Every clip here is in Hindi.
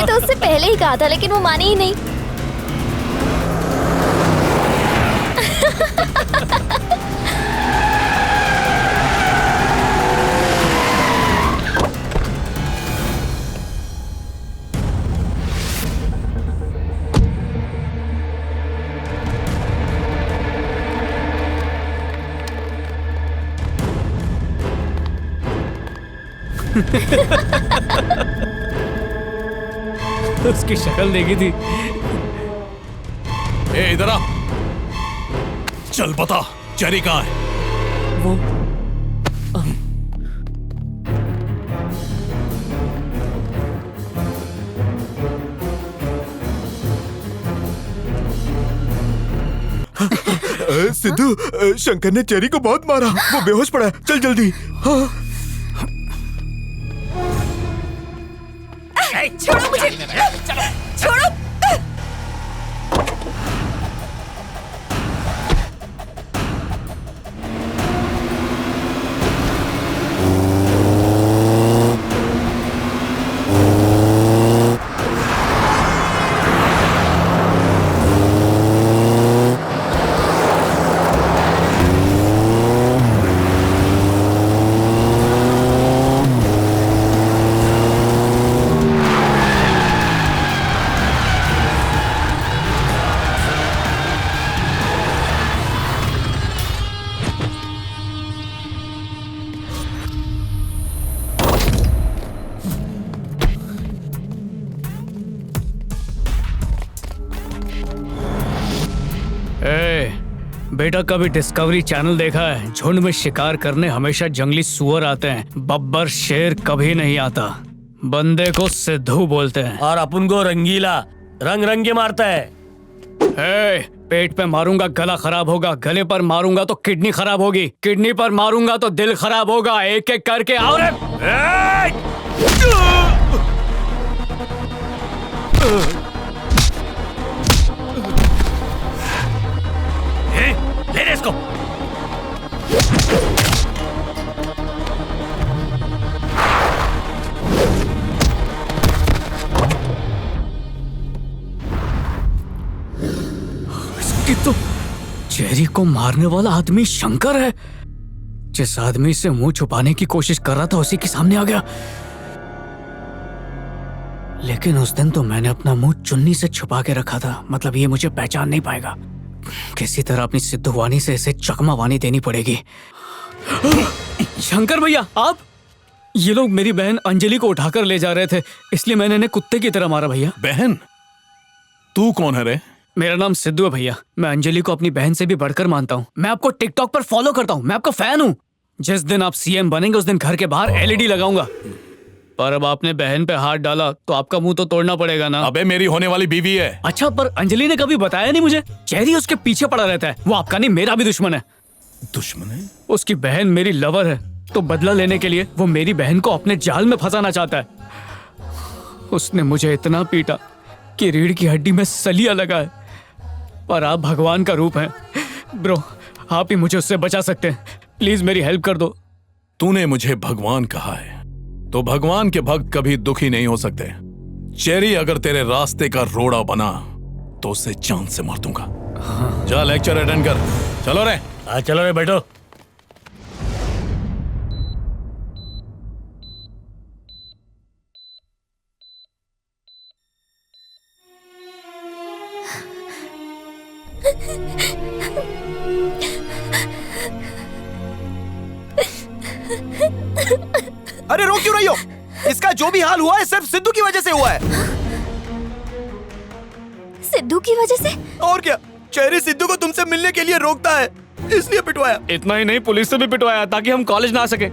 मैंने तो उससे पहले ही कहा था लेकिन वो मानी ही नहीं। उसकी शक्ल देखी थी। ए इधर आ, चल बता चेरी कहाँ है? वो सिद्धू, शंकर ने चेरी को बहुत मारा, वो बेहोश पड़ा है, चल जल्दी। हाँ। छोड़ो मुझे, छोड़ो। बेटा कभी डिस्कवरी चैनल देखा है? झुंड में शिकार करने हमेशा जंगली सुअर आते हैं, बब्बर शेर कभी नहीं आता। बंदे को सिद्धू बोलते हैं और अपन को रंगीला, रंग रंग के मारता है। पेट पे मारूंगा गला खराब होगा, गले पर मारूंगा तो किडनी खराब होगी, किडनी पर मारूंगा तो दिल खराब होगा। एक एक करके आओ रे। ले इसको। इसकी तो चेरी को मारने वाला आदमी शंकर है। जिस आदमी से मुंह छुपाने की कोशिश कर रहा था उसी के सामने आ गया। लेकिन उस दिन तो मैंने अपना मुंह चुन्नी से छुपा के रखा था, मतलब ये मुझे पहचान नहीं पाएगा। किसी तरह अपनी सिद्धू वाणी से इसे चकमा वाणी देनी पड़ेगी। शंकर भैया आप, ये लोग मेरी बहन अंजलि को उठाकर ले जा रहे थे, इसलिए मैंने इन्हें कुत्ते की तरह मारा भैया। बहन? तू कौन है रे? मेरा नाम सिद्धू है भैया। मैं अंजलि को अपनी बहन से भी बढ़कर मानता हूँ। मैं आपको टिकटॉक पर फॉलो करता हूँ, मैं आपका फैन हूँ। जिस दिन आप सीएम बनेंगे उस दिन घर के बाहर एलईडी लगाऊंगा। पर अब आपने बहन पे हाथ डाला तो आपका मुंह तो तोड़ना पड़ेगा ना। अबे मेरी होने वाली बीवी है। अच्छा, पर अंजलि ने कभी बताया नहीं मुझे। चेरी उसके पीछे पड़ा रहता है, वो आपका नहीं मेरा भी दुश्मन है। दुश्मन है? उसकी बहन मेरी लवर है, तो बदला लेने के लिए वो मेरी बहन को अपने जाल में फंसाना चाहता है। उसने मुझे इतना पीटा कि रीढ़ की हड्डी में सलिया लगा है। पर आप भगवान का रूप हैं ब्रो, आप ही मुझे उससे बचा सकते हैं। प्लीज मेरी हेल्प कर दो। तूने मुझे भगवान कहा है तो भगवान के भक्त कभी दुखी नहीं हो सकते। चेरी अगर तेरे रास्ते का रोड़ा बना तो उसे जान से मार दूंगा। जा लेक्चर अटेंड कर। चलो रे। चलो रे, बैठो। अरे रो क्यों रही हो? इसका जो भी हाल हुआ है सिर्फ सिद्धू की वजह से हुआ है। सिद्धू की वजह से? और क्या, चेरी सिद्धू को तुमसे मिलने के लिए रोकता है, इसलिए पिटवाया। इतना ही नहीं, पुलिस से भी पिटवाया ताकि हम कॉलेज ना आ सके।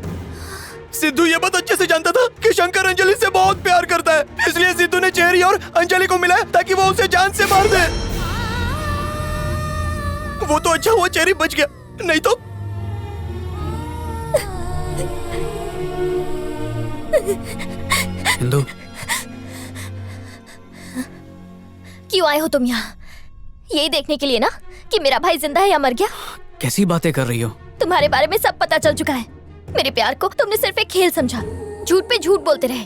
सिद्धू ये बात अच्छे से जानता था कि शंकर अंजलि से बहुत प्यार करता है, इसलिए सिद्धू ने चेरी और अंजलि को मिलाया ताकि वो उसे जान से मार दे। वो तो अच्छा हुआ चेरी बच गया, नहीं तो। हिंदू, क्यों आए हो तुम यहाँ? यही देखने के लिए ना कि मेरा भाई जिंदा है या मर गया? कैसी बातें कर रही हो? तुम्हारे बारे में सब पता चल चुका है। मेरे प्यार को तुमने सिर्फ एक खेल समझा, झूठ पे झूठ बोलते रहे।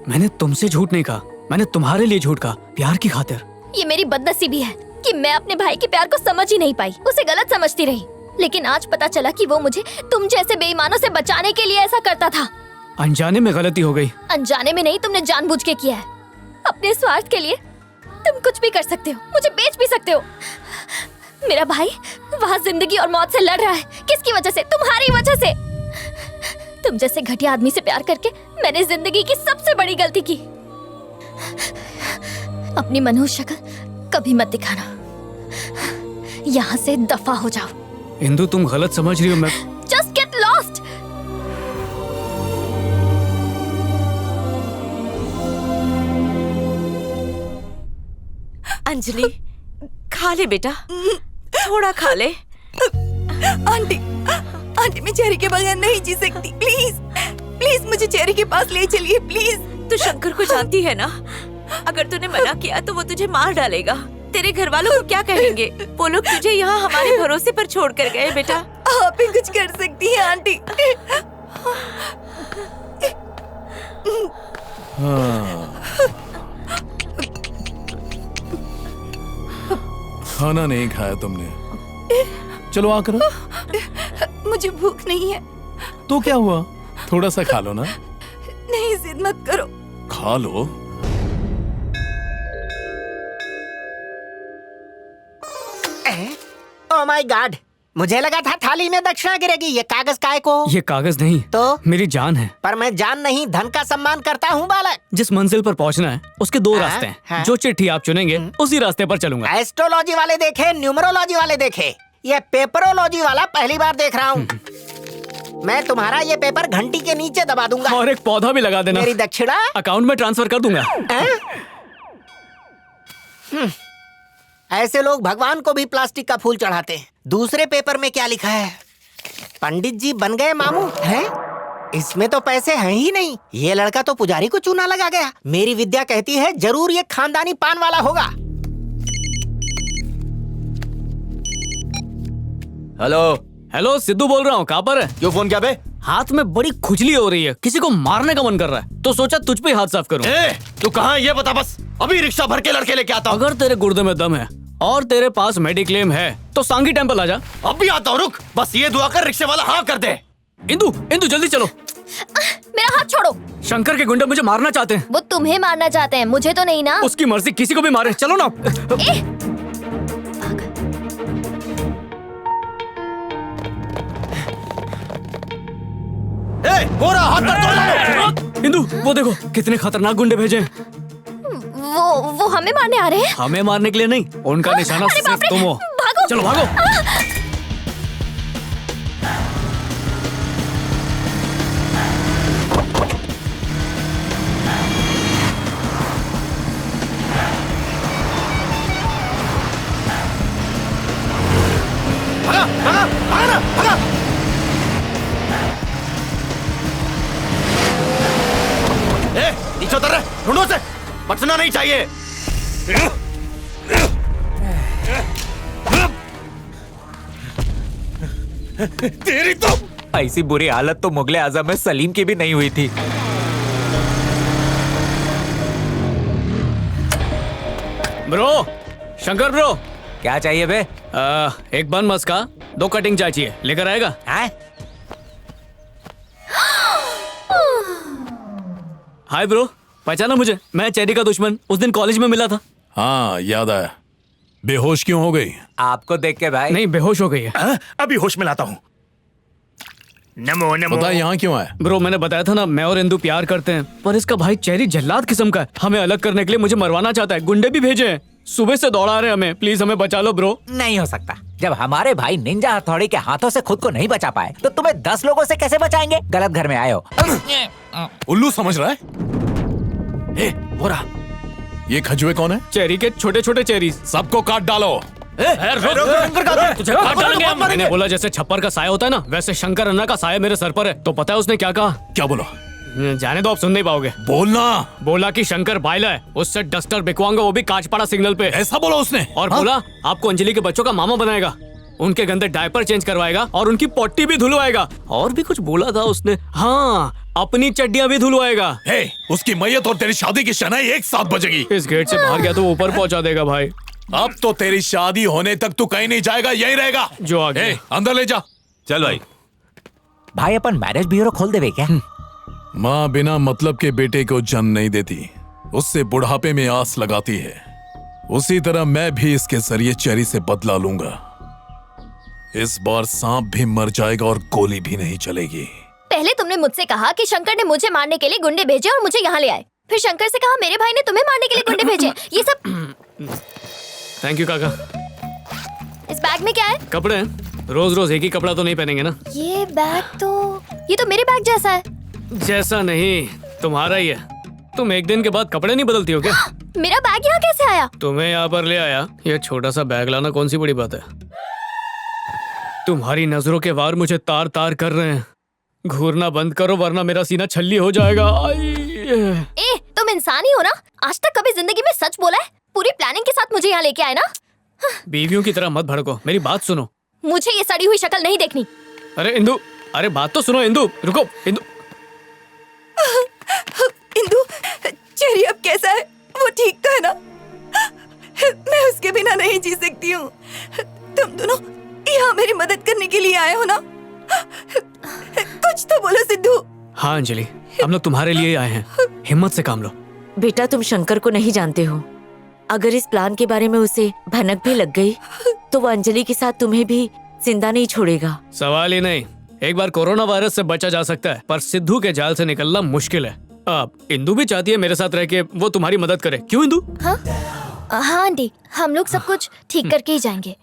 मैंने तुमसे झूठ नहीं कहा, मैंने तुम्हारे लिए झूठ कहा, प्यार की खातिर। ये मेरी बदनसीबी है कि मैं अपने भाई के प्यार को समझ ही नहीं पाई, उसे गलत समझती रही। लेकिन आज पता चला कि वो मुझे तुम जैसे बेईमानों से बचाने के लिए ऐसा करता था। अनजाने में गलती हो गई। अनजाने में नहीं, तुमने जानबूझ के किया है। अपने स्वार्थ के लिए तुम कुछ भी कर सकते हो, मुझे बेच भी सकते हो। मेरा भाई वहाँ जिंदगी और मौत से लड़ रहा है। किसकी वजह से? तुम्हारी वजह से। तुम जैसे घटिया आदमी से प्यार करके मैंने जिंदगी की सबसे बड़ी गलती की। अपनी मनहूस शक्ल कभी मत दिखाना। यहाँ से दफा हो जाओ। इंदु, तुम गलत समझ रही हो। मैं जस्ट गेट लॉस्ट। अंजलि, खा ले बेटा, थोड़ा खा ले। आंटी, आंटी मैं चेरी के बगैर नहीं जी सकती। प्लीज प्लीज मुझे चेरी के पास ले चलिए प्लीज। तू शंकर को जानती है ना, अगर तूने मना किया तो वो तुझे मार डालेगा। तेरे घर वालों को क्या कहेंगे? वो लोग तुझे यहाँ हमारे भरोसे पर छोड़ कर गए बेटा। आप ही कुछ कर सकती हैं आंटी। खाना नहीं खाया तुमने, चलो आ करो। मुझे भूख नहीं है। तो क्या हुआ, थोड़ा सा खा लो ना। नहीं, जिद मत करो। खा लो। ओह माय गॉड, मुझे लगा था थाली में दक्षिणा गिरेगी। ये कागज काय को? ये कागज नहीं तो मेरी जान है। पर मैं जान नहीं, धन का सम्मान करता हूँ बालक। जिस मंजिल पर पहुंचना है उसके दो हाँ, रास्ते हैं। हाँ। जो चिट्ठी आप चुनेंगे उसी रास्ते पर चलूंगा। एस्ट्रोलॉजी वाले देखे, न्यूमरोलॉजी वाले देखे, ये पेपरोलॉजी वाला पहली बार देख रहा हूँ। मैं तुम्हारा ये पेपर घंटी के नीचे दबा दूंगा। और एक पौधा भी लगा देना। मेरी दक्षिणा अकाउंट में ट्रांसफर कर दूंगा। ऐसे लोग भगवान को भी प्लास्टिक का फूल चढ़ाते हैं। दूसरे पेपर में क्या लिखा है? पंडित जी बन गए मामू हैं? इसमें तो पैसे हैं ही नहीं। ये लड़का तो पुजारी को चूना लगा गया। मेरी विद्या कहती है जरूर ये खानदानी पान वाला होगा। हेलो हेलो, सिद्धू बोल रहा हूँ। कहाँ पर है? क्यों फोन किया बे? हाथ में बड़ी खुजली हो रही है, किसी को मारने का मन कर रहा है, तो सोचा तुझ पे हाथ साफ करूं। तू कहाँ है ये बता बस। अभी रिक्शा भर के लड़के लेके आता हूँ। अगर तेरे गुर्दे में दम है और तेरे पास मेडिक्लेम है तो सांगी टेम्पल आ जा। अभी आता हूँ, रुक। बस ये दुआ कर रिक्शे वाला हाँ कर दे। इंदु, इंदु जल्दी चलो। मेरा हाथ छोड़ो। शंकर के गुंडे मुझे मारना चाहते हैं। वो तुम्हें मारना चाहते हैं, मुझे तो नहीं ना। उसकी मर्जी, किसी को भी मारे। चलो ना। गोरा हाथ तोड़। इंदु, वो देखो कितने खतरनाक गुंडे भेजे हैं। वो हमें मारने आ रहे हैं। हमें मारने के लिए नहीं, उनका निशाना अरे बाप सिर्फ रे, तुम हो। भागो। चलो भागो। भागा भागा भागा ना, भागा। नीचे उतर रहे, ढूंढो से। बचना नहीं चाहिए। तेरी तो ऐसी बुरी हालत तो मुगले आजम में सलीम की भी नहीं हुई थी। ब्रो, शंकर ब्रो, क्या चाहिए बे? एक बन मस्का, 2 कटिंग चाय चाहिए, लेकर आएगा? हाय ब्रो, पहचाना मुझे? मैं चेरी का दुश्मन, उस दिन कॉलेज में मिला था। हाँ याद आया। बेहोश क्यों हो गई? आपको देख के भाई। नहीं, बेहोश हो गई है। अभी होश में लाता हूँ। नमो नमो। बता यहाँ क्यों आया? ब्रो, मैंने बताया था ना, मैं और इंदु प्यार करते हैं, पर इसका भाई चेरी जल्लाद किस्म का है। हमें अलग करने के लिए मुझे मरवाना चाहता है। गुंडे भी भेजे हैं, सुबह से दौड़ा रहे हैं हमें। प्लीज हमें बचा लो ब्रो। नहीं हो सकता। जब हमारे भाई निंजा हथौड़ी के हाथों से खुद को नहीं बचा पाए तो तुम्हें 10 लोगों से कैसे बचाएंगे? गलत घर में आए हो। उल्लू समझ रहा है? गोरा, ये खजुए कौन है? चेरी के छोटे छोटे चेरी। सबको काट डालो। तुझे काट डालेंगे हम। मैंने बोला जैसे छप्पर का साया होता है ना, वैसे शंकर अन्ना का साया मेरे सर पर है। तो पता है उसने क्या कहा? क्या बोला? जाने दो, आप सुन नहीं पाओगे। बोलना। बोला कि शंकर बायला है, उससे डस्टर बिकवाऊंगा, वो भी कांचपाड़ा सिग्नल पे। ऐसा बोला उसने? और बोला आपको अंजलि के बच्चों का मामा बनाएगा, उनके गंदे डायपर चेंज करवाएगा और उनकी पट्टी भी धुलवाएगा। और भी कुछ बोला था उसने। हाँ, अपनी चड्डियां भी धुलवाएगा। हे, उसकी मैयत और तेरी शादी की शनाई एक साथ बजेगी। इस गेट से बाहर गया तो वो ऊपर पहुंचा देगा भाई। अब तो तेरी शादी होने तक तू कहीं नहीं जाएगा, यहीं रहेगा। जो आगे हे, अंदर ले जा। चल भाई। भाई अपन मैरिज ब्यूरो खोल देवे क्या? माँ बिना मतलब के बेटे को जन्म नहीं देती, उससे बुढ़ापे में आस लगाती है। उसी तरह मैं भी इसके जरिए चेरी से बदला लूंगा। इस बार सांप भी मर जाएगा और गोली भी नहीं चलेगी। पहले तुमने मुझसे कहा कि शंकर ने मुझे मारने के लिए गुंडे भेजे और मुझे यहाँ ले आए। फिर शंकर से कहा मेरे भाई ने तुम्हें मारने के लिए गुंडे भेजे। ये सब थैंक यू काका। इस बैग में क्या है? कपड़े हैं। रोज रोज एक ही कपड़ा तो नहीं पहनेंगे ना। ये तो मेरे बैग जैसा है। जैसा नहीं, तुम्हारा ही है। तुम एक दिन के बाद कपड़े नहीं बदलती हो क्या? मेरा बैग यहाँ कैसे आया? तुम्हें यहाँ पर ले आया। ये छोटा सा बैग लाना कौन सी बड़ी बात है? तुम्हारी नजरों के वार मुझे तार तार कर रहे हैं। घूरना बंद करो वरना मेरा सीना छल्ली हो जाएगा। ए, तुम इंसान ही हो ना? आज तक कभी जिंदगी में सच बोला है? पूरी प्लानिंग के साथ मुझे यहाँ लेके आए ना? बीवियों की तरह मत भड़को, मेरी बात सुनो। मुझे ये सड़ी हुई शक्ल नहीं देखनी। अरे इंदु, अरे बात तो सुनो। इंदु रुको। इंदु इंदु, चेरी अब कैसा है? वो ठीक तो है ना? मैं उसके बिना नहीं जी सकती हूँ। तुम दोनों यहाँ मेरी मदद करने के लिए आए हो ना? कुछ तो बोलो सिद्धू। हाँ अंजलि, हम लोग तुम्हारे लिए आए हैं। हिम्मत से काम लो। बेटा तुम शंकर को नहीं जानते हो। अगर इस प्लान के बारे में उसे भनक भी लग गई तो वो अंजलि के साथ तुम्हें भी जिंदा नहीं छोड़ेगा। सवाल ही नहीं। एक बार कोरोना वायरस से बचा जा सकता है, पर सिद्धू के जाल से निकलना मुश्किल है। अब इंदु भी चाहती है मेरे साथ रह के वो तुम्हारी मदद करे। क्यों इंदु? हाँ आंटी, हम लोग सब कुछ ठीक करके ही जाएंगे।